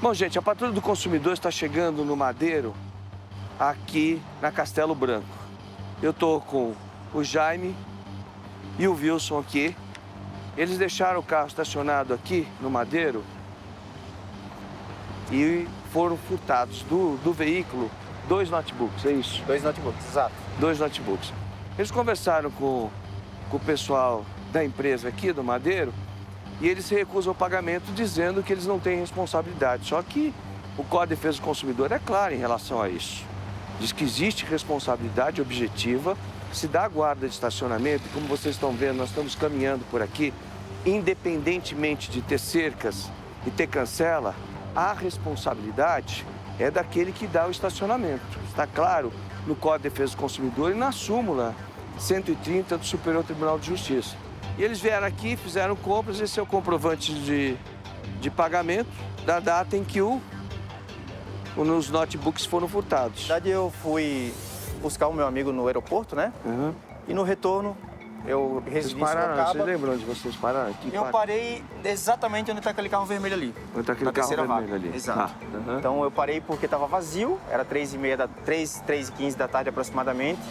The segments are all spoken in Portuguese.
Bom, gente, a Patrulha do Consumidor está chegando no Madeiro, aqui na Castelo Branco. Eu tô com o Jaime e o Wilson aqui. Eles deixaram o carro estacionado aqui no Madeiro e foram furtados do veículo 2 notebooks, é isso? 2 notebooks, exato. 2 notebooks. Eles conversaram com o pessoal da empresa aqui do Madeiro e eles recusam o pagamento dizendo que eles não têm responsabilidade. Só que o Código de Defesa do Consumidor é claro em relação a isso. Diz que existe responsabilidade objetiva, se dá guarda de estacionamento, e como vocês estão vendo, nós estamos caminhando por aqui, independentemente de ter cercas e ter cancela, a responsabilidade é daquele que dá o estacionamento. Está claro no Código de Defesa do Consumidor e na súmula 130 do Superior Tribunal de Justiça. E eles vieram aqui, fizeram compras, esse é o comprovante de pagamento da data em que os notebooks foram furtados. Na verdade, eu fui buscar o meu amigo no aeroporto, né? Uhum. E no retorno, eu Vocês residi em pararam, Sorocaba. vocês lembram onde vocês pararam? Aqui, Eu parei exatamente onde está aquele carro vermelho ali. Onde está aquele na carro terceira vermelho vaga. ali? Exato. Ah, uhum. Então eu parei porque estava vazio, era 3h15 da tarde aproximadamente.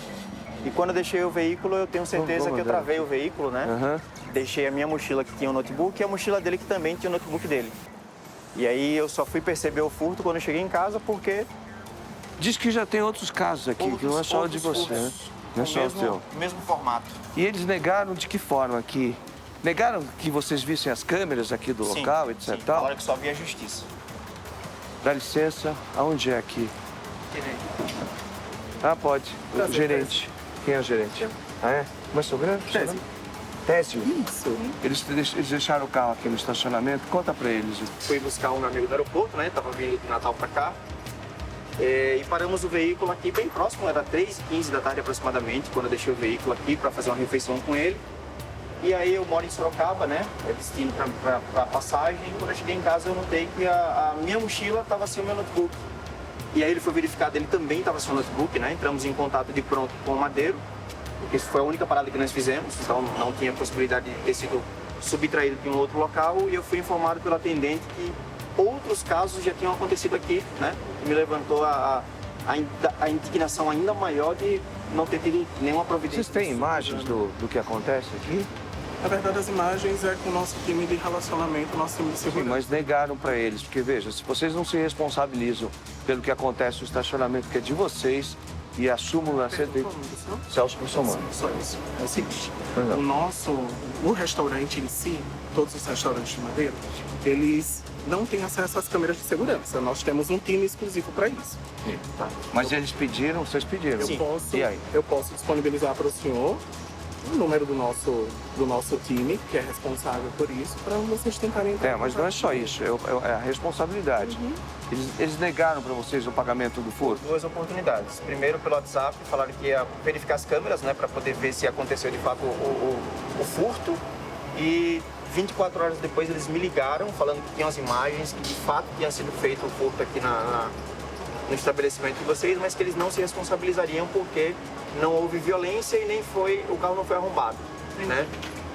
E quando eu deixei o veículo, eu tenho certeza que eu travei o veículo, né? Uhum. Deixei a minha mochila que tinha o notebook e a mochila dele que também tinha o notebook dele. E aí eu só fui perceber o furto quando eu cheguei em casa porque... Diz que já tem outros casos aqui, que não é só o de você, né? Não é só o seu. Mesmo formato. E eles negaram de que forma aqui? Negaram que vocês vissem as câmeras aqui do local, etc. Sim, Tal? falaram que só via a justiça. Dá licença, aonde é aqui? Ah, pode. O gerente. Quem é o gerente? Ah, é? Como é seu grande? Tésio. Isso. Eles deixaram o carro aqui no estacionamento. Conta pra eles. Fui buscar um meu amigo do aeroporto, né? Tava vindo de Natal pra cá. E paramos o veículo aqui bem próximo, era 3h15 da tarde aproximadamente, quando eu deixei o veículo aqui para fazer uma refeição com ele. E aí eu moro em Sorocaba, né? É destino para passagem. E quando eu cheguei em casa eu notei que a minha mochila estava sem o meu notebook. E aí ele foi verificado, ele também estava sem o notebook, né? Entramos em contato de pronto com o Madeiro, porque isso foi a única parada que nós fizemos, então não tinha possibilidade de ter sido subtraído de um outro local. E eu fui informado pelo atendente que outros casos já tinham acontecido aqui, né? Me levantou a indignação ainda maior de não ter tido nenhuma providência. Vocês têm imagens do que acontece aqui? Na verdade, as imagens é com o nosso time de relacionamento, nosso time de Sim, segurança. mas negaram para eles, porque veja, se vocês não se responsabilizam pelo que acontece no estacionamento que é de vocês e a súmula... Celso Mussomano. Só isso. É o seguinte, Pois não. o restaurante em si, todos os restaurantes de Madeira, eles não têm acesso às câmeras de segurança. Nós temos um time exclusivo para isso. Tá? Mas eles pediram, vocês pediram. E aí? Eu posso disponibilizar para o senhor o número do nosso time, que é responsável por isso, para vocês tentarem... Mas não é só isso, é a responsabilidade. Eles negaram para vocês o pagamento do furto? Duas oportunidades. Primeiro, pelo WhatsApp, falaram que ia verificar as câmeras, né, para poder ver se aconteceu de fato o furto. E 24 horas depois eles me ligaram falando que tinham as imagens, que de fato tinha sido feito o furto aqui no estabelecimento de vocês, mas que eles não se responsabilizariam porque não houve violência e nem o carro não foi arrombado, né?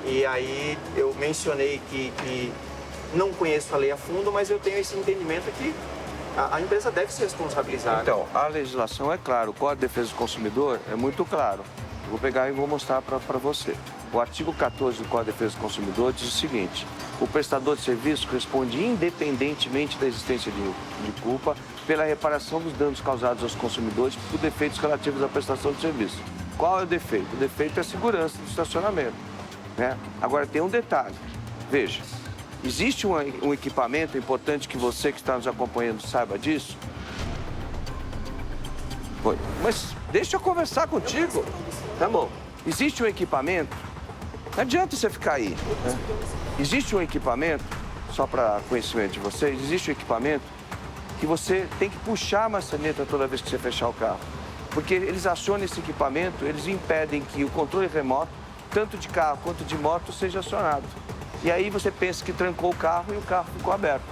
E aí eu mencionei que não conheço a lei a fundo, mas eu tenho esse entendimento que a empresa deve se responsabilizar. Então, a legislação é clara, o Código de Defesa do Consumidor é muito claro. Eu vou pegar e vou mostrar para você. O artigo 14 do Código de Defesa do Consumidor diz o seguinte: o prestador de serviço responde independentemente da existência de culpa pela reparação dos danos causados aos consumidores por defeitos relativos à prestação de serviço. Qual é o defeito? O defeito é a segurança do estacionamento, né? Agora, tem um detalhe. Veja, existe um equipamento importante que você que está nos acompanhando saiba disso? Foi. Mas deixa eu conversar contigo. Tá bom. Existe um equipamento, não adianta você ficar aí, né? Existe um equipamento, só para conhecimento de vocês, existe um equipamento que você tem que puxar a maçaneta toda vez que você fechar o carro. Porque eles acionam esse equipamento, eles impedem que o controle remoto, tanto de carro quanto de moto, seja acionado. E aí você pensa que trancou o carro e o carro ficou aberto.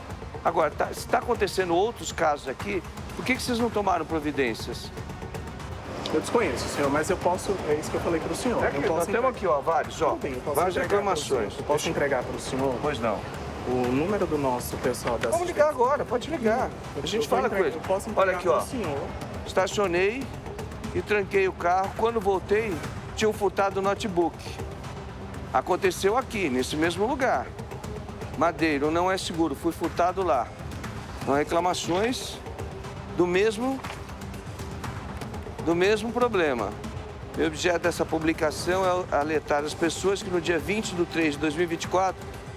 Agora, se está acontecendo outros casos aqui, por que vocês não tomaram providências? Eu desconheço, senhor, mas eu posso... É isso que eu falei para o senhor. Nós temos aqui, ó, vários, ó, várias reclamações. Eu posso entregar para o senhor? Pois não. o número do nosso pessoal da Vamos ligar agora, pode ligar. A gente fala com ele. Olha aqui, ó. Estacionei e tranquei o carro. Quando voltei, tinham furtado o notebook. Aconteceu aqui, nesse mesmo lugar. Madeiro, não é seguro, fui furtado lá. São reclamações do mesmo problema. O objeto dessa publicação é alertar as pessoas que no dia 20/3/2024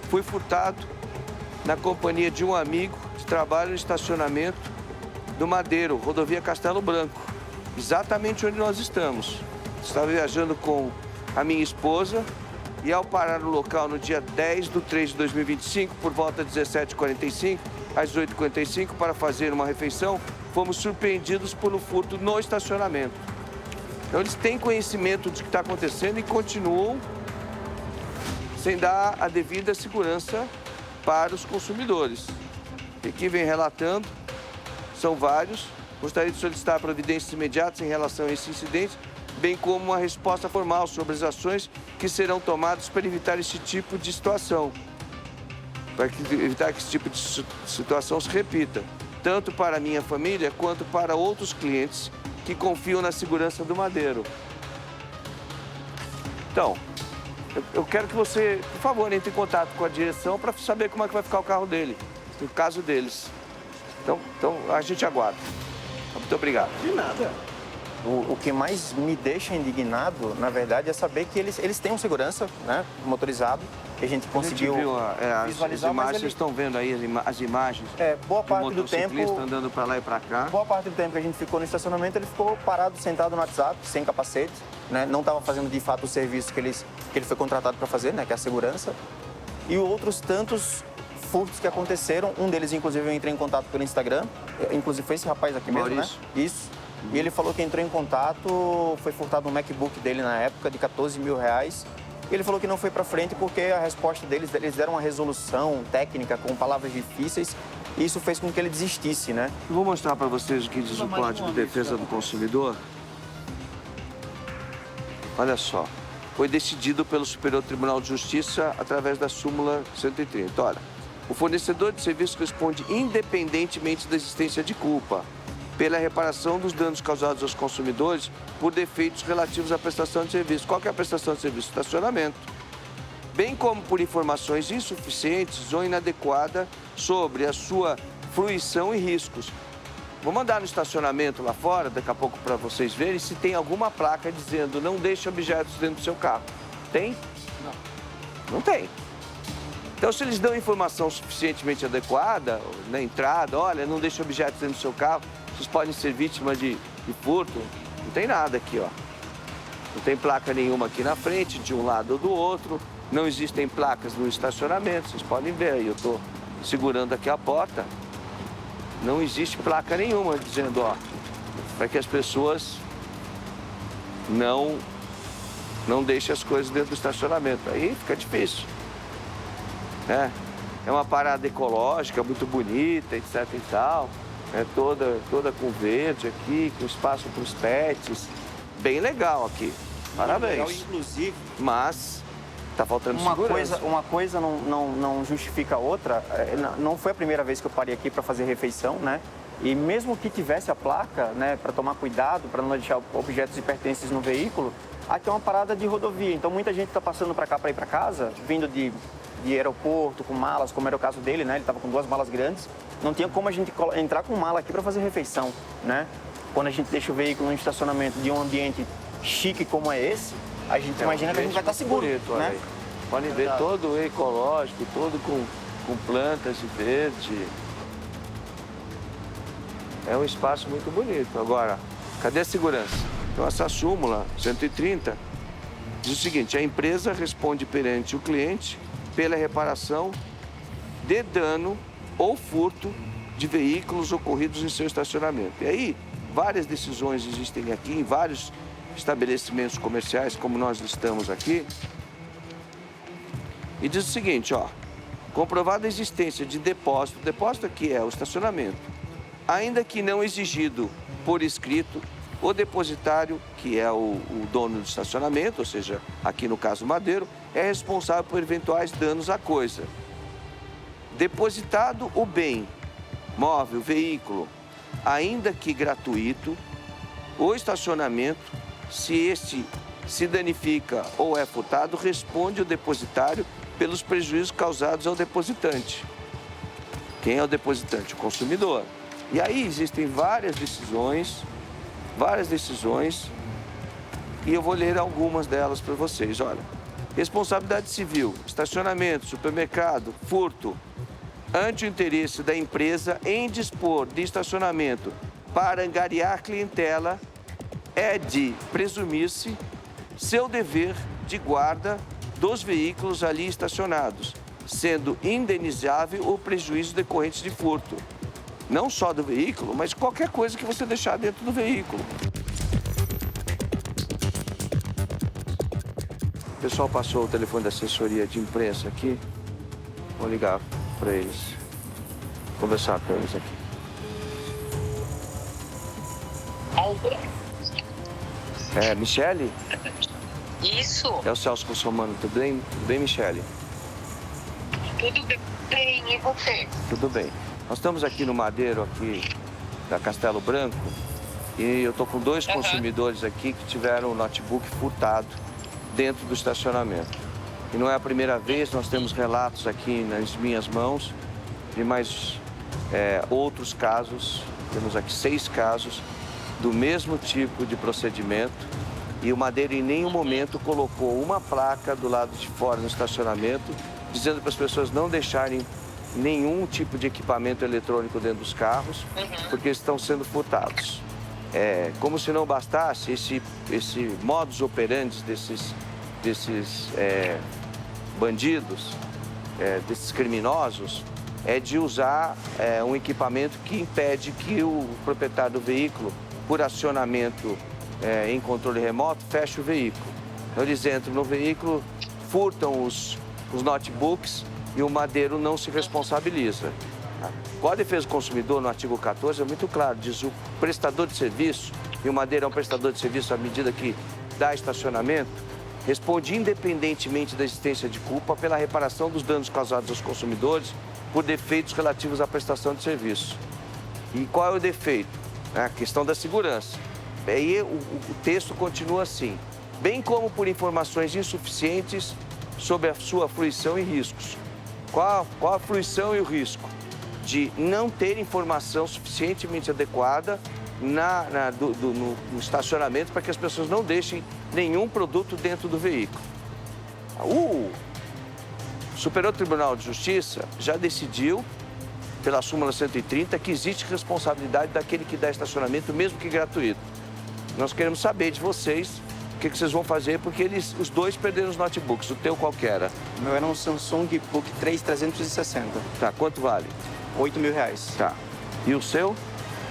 fui furtado na companhia de um amigo de trabalho no estacionamento do Madeiro, rodovia Castelo Branco, exatamente onde nós estamos. Estava viajando com a minha esposa e ao parar no local no dia 10/3/2025, por volta de 17h45, às 18h45, para fazer uma refeição, fomos surpreendidos por um furto no estacionamento. Então, eles têm conhecimento do que está acontecendo e continuam sem dar a devida segurança para os consumidores. E aqui vem relatando, são vários. Gostaria de solicitar providências imediatas em relação a esse incidente, bem como uma resposta formal sobre as ações que serão tomadas para evitar esse tipo de situação. Para evitar que esse tipo de situação se repita, tanto para a minha família quanto para outros clientes que confiam na segurança do Madeiro. Então, eu quero que você, por favor, entre em contato com a direção para saber como é que vai ficar o carro dele, no caso deles. Então a gente aguarda. Muito obrigado. De nada. O que mais me deixa indignado, na verdade, é saber que eles têm um segurança, né, motorizado, que a gente conseguiu visualizar. As imagens, vocês estão vendo aí as imagens boa parte do tempo andando para lá e para cá. Boa parte do tempo que a gente ficou no estacionamento, ele ficou parado, sentado no WhatsApp, sem capacete, né, não estava fazendo de fato o serviço que ele foi contratado para fazer, né, que é a segurança. E outros tantos furtos que aconteceram, um deles, inclusive, eu entrei em contato pelo Instagram, inclusive foi esse rapaz aqui mesmo, Maurício. né? Isso. E ele falou que entrou em contato, foi furtado um MacBook dele na época, de R$14 mil. E ele falou que não foi para frente porque a resposta deles, eles deram uma resolução técnica com palavras difíceis e isso fez com que ele desistisse, né? Eu vou mostrar para vocês o que diz o Código de Defesa do Consumidor. Olha só. Foi decidido pelo Superior Tribunal de Justiça através da súmula 130. Olha, o fornecedor de serviço responde independentemente da existência de culpa pela reparação dos danos causados aos consumidores por defeitos relativos à prestação de serviço. Qual que é a prestação de serviço? Estacionamento. Bem como por informações insuficientes ou inadequadas sobre a sua fruição e riscos. Vou mandar no estacionamento lá fora, daqui a pouco, para vocês verem se tem alguma placa dizendo não deixe objetos dentro do seu carro. Tem? Não. Não tem. Então, se eles dão informação suficientemente adequada na entrada, olha, não deixe objetos dentro do seu carro, vocês podem ser vítimas de furto. Não tem nada aqui, ó. Não tem placa nenhuma aqui na frente, de um lado ou do outro. Não existem placas no estacionamento, vocês podem ver aí, eu estou segurando aqui a porta. Não existe placa nenhuma dizendo, ó, para que as pessoas não deixem as coisas dentro do estacionamento. Aí fica difícil, né? É uma parada ecológica muito bonita, etc e tal. É toda com verde aqui, com espaço para os pets. Bem legal aqui. Parabéns. Legal, inclusive. Mas tá faltando segurança. Uma coisa não justifica a outra. Não foi a primeira vez que eu parei aqui para fazer refeição, né? E mesmo que tivesse a placa, né, para tomar cuidado, para não deixar objetos e pertences no veículo, aqui é uma parada de rodovia. Então muita gente está passando para cá para ir para casa, vindo de aeroporto, com malas, como era o caso dele, né? Ele estava com 2 malas grandes. Não tinha como a gente entrar com mala aqui para fazer refeição, né? Quando a gente deixa o veículo no estacionamento de um ambiente chique como é esse, a gente imagina que a gente vai estar seguro, bonito, né? Podem ver todo ecológico, todo com plantas de verde. É um espaço muito bonito. Agora, cadê a segurança? Então, essa súmula 130 diz o seguinte: a empresa responde perante o cliente pela reparação de dano ou furto de veículos ocorridos em seu estacionamento. E aí, várias decisões existem aqui, em vários estabelecimentos comerciais, como nós listamos aqui. E diz o seguinte, ó, comprovada a existência de depósito aqui é o estacionamento, ainda que não exigido por escrito, o depositário, que é o dono do estacionamento, ou seja, aqui no caso Madeiro, é responsável por eventuais danos à coisa. Depositado o bem, móvel, veículo, ainda que gratuito, o estacionamento, se este se danifica ou é furtado, responde o depositário pelos prejuízos causados ao depositante. Quem é o depositante? O consumidor. E aí existem várias decisões, e eu vou ler algumas delas para vocês. Olha, responsabilidade civil, estacionamento, supermercado, furto, ante o interesse da empresa em dispor de estacionamento para angariar clientela, é de presumir-se seu dever de guarda dos veículos ali estacionados, sendo indenizável o prejuízo decorrente de furto. Não só do veículo, mas qualquer coisa que você deixar dentro do veículo. O pessoal passou o telefone da assessoria de imprensa aqui. Vou ligar para eles, conversar com eles aqui. É, Michele? Isso. É o Celso Russomano, tudo bem? Tudo bem, Michele? Tudo bem, e você? Tudo bem. Nós estamos aqui no Madeiro, aqui da Castelo Branco, e eu estou com dois consumidores aqui que tiveram o notebook furtado dentro do estacionamento. E não é a primeira vez, nós temos relatos aqui nas minhas mãos de mais outros casos. Temos aqui 6 casos do mesmo tipo de procedimento, e o Madeiro em nenhum momento colocou uma placa do lado de fora no estacionamento dizendo para as pessoas não deixarem nenhum tipo de equipamento eletrônico dentro dos carros, porque estão sendo furtados. Como se não bastasse, esse modus operandi desses bandidos, desses criminosos, é de usar um equipamento que impede que o proprietário do veículo, por acionamento em controle remoto, feche o veículo. Então eles entram no veículo, furtam os notebooks e o Madeiro não se responsabiliza. Com a defesa do consumidor, no artigo 14, é muito claro, diz o prestador de serviço, e o Madeiro é um prestador de serviço à medida que dá estacionamento, responde independentemente da existência de culpa pela reparação dos danos causados aos consumidores por defeitos relativos à prestação de serviço. E qual é o defeito? A questão da segurança. E aí o texto continua assim: bem como por informações insuficientes sobre a sua fruição e riscos. Qual a fruição e o risco? De não ter informação suficientemente adequada no estacionamento para que as pessoas não deixem nenhum produto dentro do veículo. O Superior Tribunal de Justiça já decidiu, pela súmula 130, que existe responsabilidade daquele que dá estacionamento, mesmo que gratuito. Nós queremos saber de vocês o que vocês vão fazer, porque os dois perderam os notebooks. O teu qual que era? O meu era um Samsung Book 3 360. Tá, quanto vale? R$8.000. Tá. E o seu?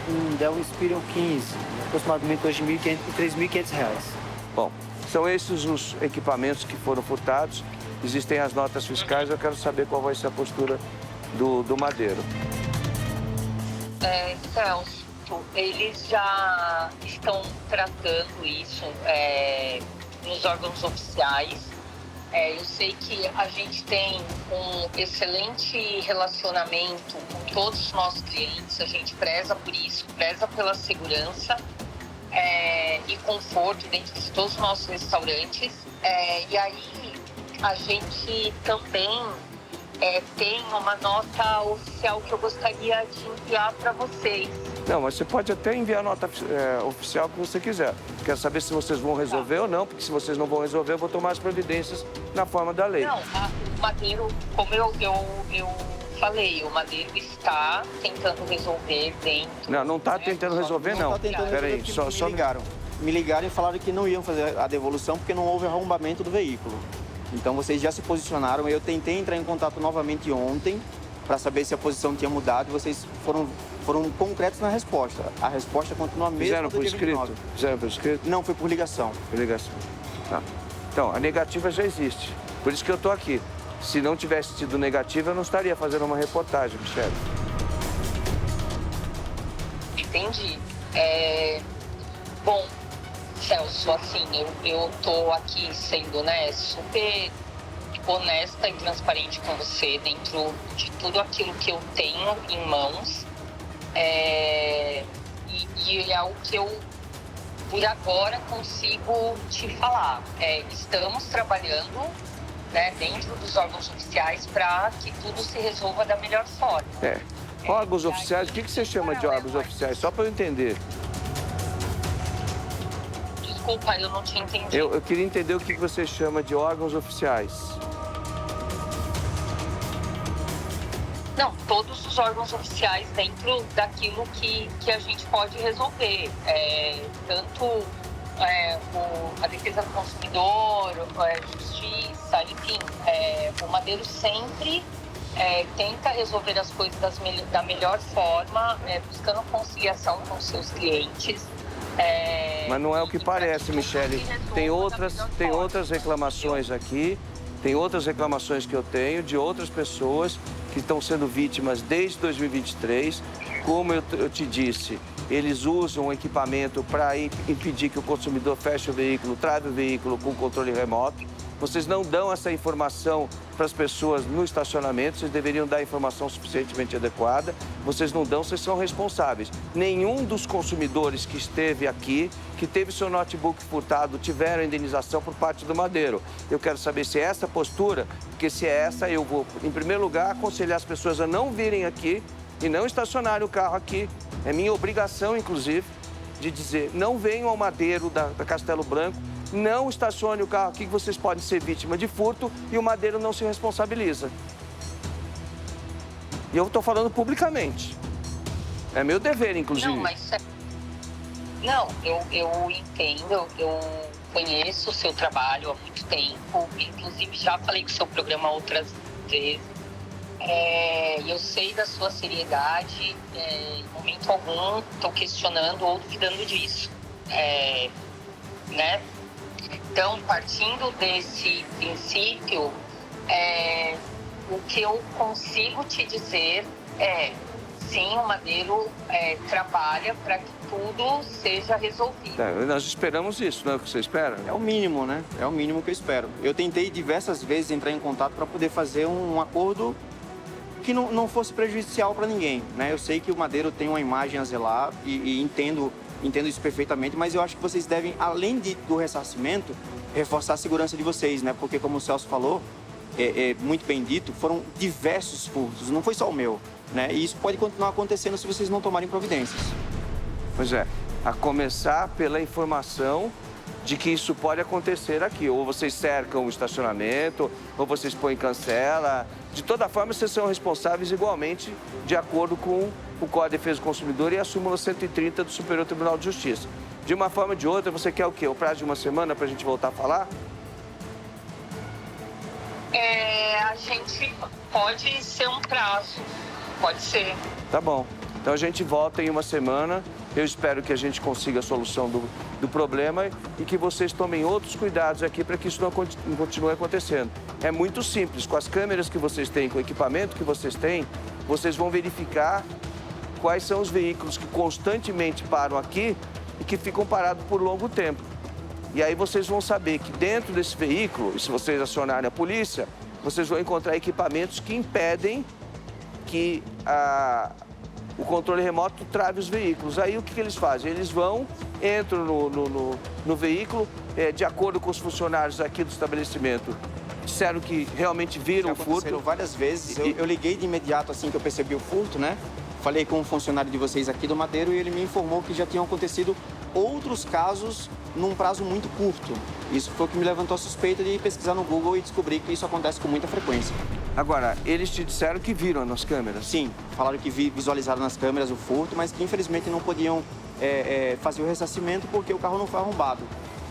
Um Dell Inspiron 15, aproximadamente R$2.500 e R$3.500. Bom, são esses os equipamentos que foram furtados. Existem as notas fiscais, eu quero saber qual vai ser a postura do Madeiro. Celso, eles já estão tratando isso nos órgãos oficiais. Eu sei que a gente tem um excelente relacionamento com todos os nossos clientes, a gente preza por isso, preza pela segurança e conforto dentro de todos os nossos restaurantes. E aí a gente também tem uma nota oficial que eu gostaria de enviar para vocês. Não, mas você pode até enviar a nota oficial que você quiser. Quero saber se vocês vão resolver ou não, porque se vocês não vão resolver, eu vou tomar as providências na forma da lei. Não, o Madeiro, como eu falei, o Madeiro está tentando resolver dentro... Não está tentando resolver, não. Não está tentando Peraí, resolver, só me ligaram. Me ligaram e falaram que não iam fazer a devolução porque não houve arrombamento do veículo. Então vocês já se posicionaram. Eu tentei entrar em contato novamente ontem para saber se a posição tinha mudado. Vocês foram concretos na resposta. A resposta continua a mesma. Fizeram por escrito? Fizeram por escrito? Não, foi por ligação. Por ligação. Tá. Então, a negativa já existe. Por isso que eu estou aqui. Se não tivesse tido negativa, eu não estaria fazendo uma reportagem, Michele. Entendi. Bom, Celso, assim, eu tô aqui sendo, super honesta e transparente com você dentro de tudo aquilo que eu tenho em mãos. E é o que eu, por agora, consigo te falar. Estamos trabalhando, né, dentro dos órgãos oficiais para que tudo se resolva da melhor forma. Órgãos oficiais, o que você chama de órgãos oficiais? Só para eu entender. Desculpa, eu não tinha entendido. Eu queria entender o que você chama de órgãos oficiais. Não, todos os órgãos oficiais dentro daquilo que a gente pode resolver. Tanto a defesa do consumidor, a justiça, enfim. O Madeiro sempre tenta resolver as coisas da melhor forma, buscando conciliação com seus clientes. Mas não é o que parece, Michele. Tem outras reclamações aqui, tem outras reclamações que eu tenho de outras pessoas que estão sendo vítimas desde 2023. Como eu te disse, eles usam o equipamento para impedir que o consumidor feche o veículo, trave o veículo com controle remoto. Vocês não dão essa informação para as pessoas no estacionamento, vocês deveriam dar informação suficientemente adequada. Vocês não dão, vocês são responsáveis. Nenhum dos consumidores que esteve aqui, que teve seu notebook furtado, tiveram indenização por parte do Madeiro. Eu quero saber se é essa postura, porque se é essa, eu vou, em primeiro lugar, aconselhar as pessoas a não virem aqui e não estacionarem o carro aqui. É minha obrigação, inclusive, de dizer, não venham ao Madeiro da Castelo Branco, não estacione o carro aqui que vocês podem ser vítima de furto e o Madeiro não se responsabiliza. E eu estou falando publicamente. É meu dever, inclusive. Não, mas... Não, eu entendo, eu conheço o seu trabalho há muito tempo, inclusive já falei com o seu programa outras vezes. Eu sei da sua seriedade, em momento algum estou questionando ou duvidando disso. Né? Então, partindo desse princípio, o que eu consigo te dizer sim, o Madeiro trabalha para que tudo seja resolvido. Nós esperamos isso, não é o que você espera? É o mínimo, né? É o mínimo que eu espero. Eu tentei diversas vezes entrar em contato para poder fazer um acordo que não fosse prejudicial para ninguém, né? Eu sei que o Madeiro tem uma imagem a zelar e entendo isso perfeitamente, mas eu acho que vocês devem, além do ressarcimento, reforçar a segurança de vocês, né? Porque, como o Celso falou, muito bem dito, foram diversos furtos, não foi só o meu, né? E isso pode continuar acontecendo se vocês não tomarem providências. Pois é, a começar pela informação de que isso pode acontecer aqui. Ou vocês cercam o estacionamento, ou vocês põem cancela. De toda forma, vocês são responsáveis igualmente de acordo com o Código de Defesa do Consumidor e a súmula 130 do Superior Tribunal de Justiça. De uma forma ou de outra, você quer o quê? O prazo de uma semana para a gente voltar a falar? A gente pode ser um prazo, pode ser. Tá bom. Então a gente volta em uma semana. Eu espero que a gente consiga a solução do problema e que vocês tomem outros cuidados aqui para que isso não continue acontecendo. É muito simples. Com as câmeras que vocês têm, com o equipamento que vocês têm, vocês vão verificar quais são os veículos que constantemente param aqui e que ficam parados por longo tempo. E aí vocês vão saber que dentro desse veículo, e se vocês acionarem a polícia, vocês vão encontrar equipamentos que impedem que o controle remoto trave os veículos. Aí o que eles fazem? Eles entram no veículo, de acordo com os funcionários aqui do estabelecimento, disseram que realmente viram o furto. Várias vezes. Eu liguei de imediato assim que eu percebi o furto, né? Falei com um funcionário de vocês aqui do Madeiro e ele me informou que já tinham acontecido outros casos num prazo muito curto. Isso foi o que me levantou a suspeita de pesquisar no Google e descobrir que isso acontece com muita frequência. Agora, eles te disseram que viram nas câmeras? Sim, falaram que visualizaram nas câmeras o furto, mas que infelizmente não podiam fazer o ressarcimento porque o carro não foi arrombado.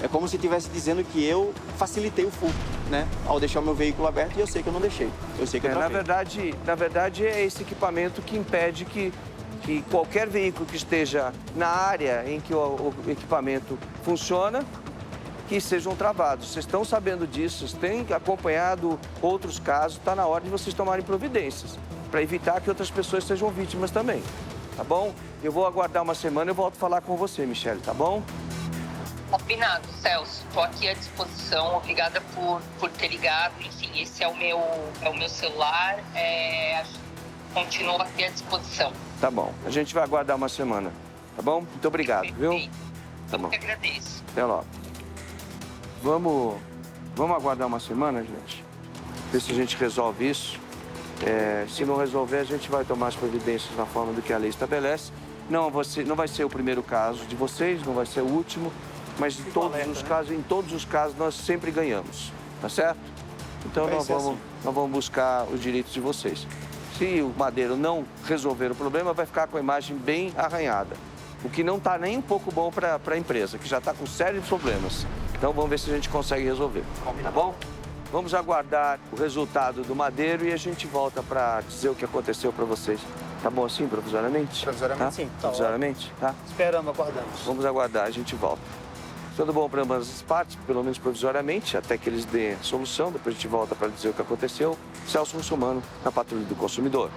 É como se estivesse dizendo que eu facilitei o furto, né? Ao deixar o meu veículo aberto e eu sei que eu não deixei. Eu sei que eu travei. Na verdade, é esse equipamento que impede que qualquer veículo que esteja na área em que o equipamento funciona, que sejam travados. Vocês estão sabendo disso, vocês têm acompanhado outros casos, está na hora de vocês tomarem providências para evitar que outras pessoas sejam vítimas também, tá bom? Eu vou aguardar uma semana e eu volto a falar com você, Michele, tá bom? Combinado, Celso. Estou aqui à disposição. Obrigada por ter ligado. Enfim, esse é o meu celular. Continuo aqui à disposição. Tá bom. A gente vai aguardar uma semana, tá bom? Muito obrigado, viu? Tá Eu bom. que agradeço. Até logo. Vamos aguardar uma semana, gente? Ver se a gente resolve isso. Se não resolver, a gente vai tomar as providências na forma do que a lei estabelece. Não vai ser o primeiro caso de vocês, não vai ser o último, mas em todos os casos nós sempre ganhamos, tá certo? Então nós vamos buscar os direitos de vocês. Se o Madeiro não resolver o problema, vai ficar com a imagem bem arranhada, o que não está nem um pouco bom para a empresa, que já está com sérios problemas. Então vamos ver se a gente consegue resolver, tá bom? Vamos aguardar o resultado do Madeiro e a gente volta para dizer o que aconteceu para vocês. Tá bom assim, provisoriamente? Provisoriamente, sim. Tá Provisoriamente, tá? Esperamos, aguardamos. Vamos aguardar, a gente volta. Tudo bom para ambas as partes, pelo menos provisoriamente, até que eles dêem a solução. Depois a gente volta para dizer o que aconteceu. Celso Russomano, na Patrulha do Consumidor.